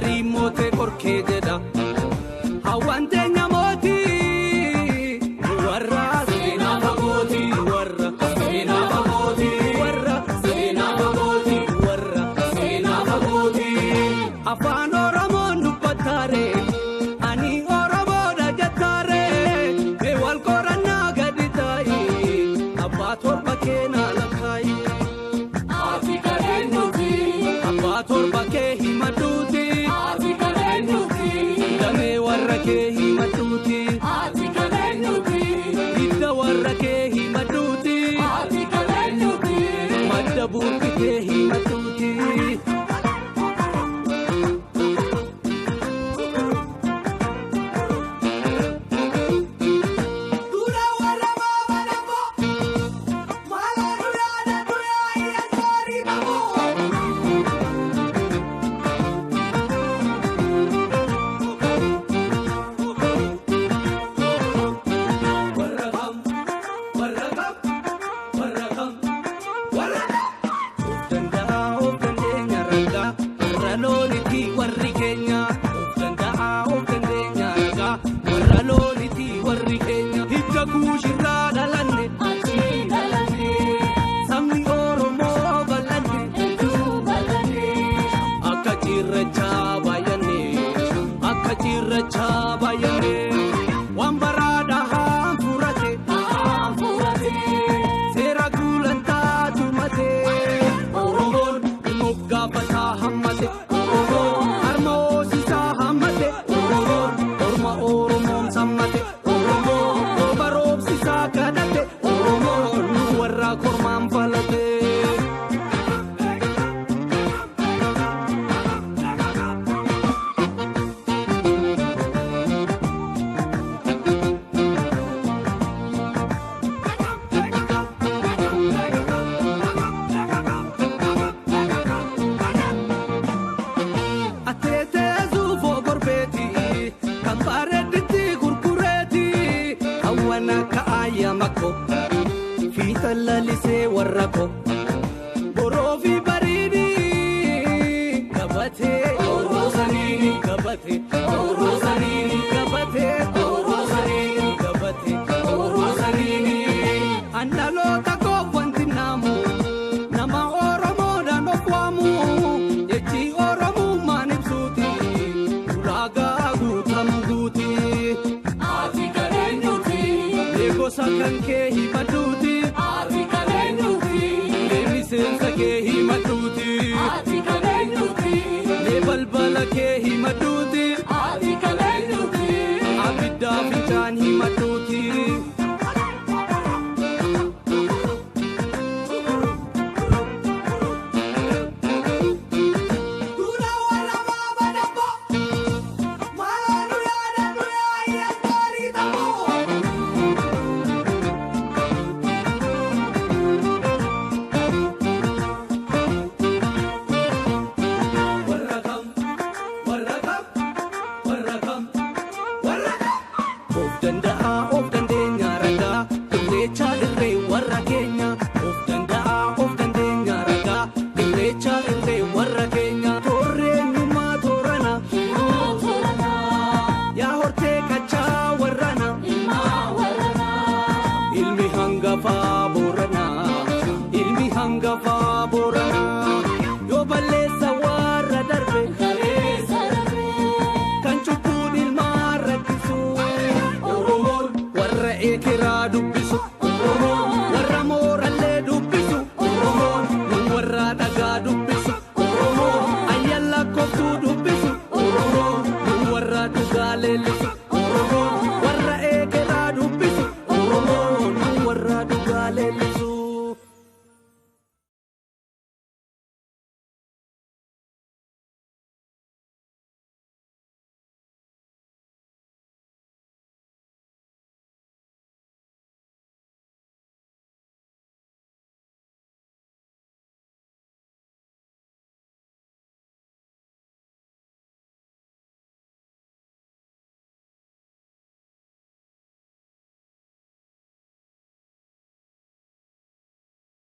garii mootee korkee jedha hawwantee nyamooti warra seenaa fagooti warra seenaa fagooti warra seenaa fagooti warra seenaa fagooti afaan oromoon dubbataare ani oromoodha jettaare mee wal qorannaa gadi taa'i abbaa torba keenaa lakkaa'i ati kadheennuuti abbaa torba kee himadhuuti ati kadheennuuti damee warra kee himadhuuti ati kadheennuuti hidda warra kee himadhuuti ati kadheennuuti madda buurti kee himadhuuti. Lalisee warra ko boroofi bariini gabatee oroosaniini gabatee oroosaniini gabatee oroosaniini gabatee oroosaniini andaloota koowwanti naamu nama oromoodhaan of waamu jechi oromummaan ibsuuti ulaagaa guutamu guuti ati kadheennuuti eegosa kan kee himadhuuti. Miseensa kee himadhuuti ati kadheennuuti mee balbala kee himadhuuti ati kadheennuuti abiddaa fincaan himadhuuti. Of danda'a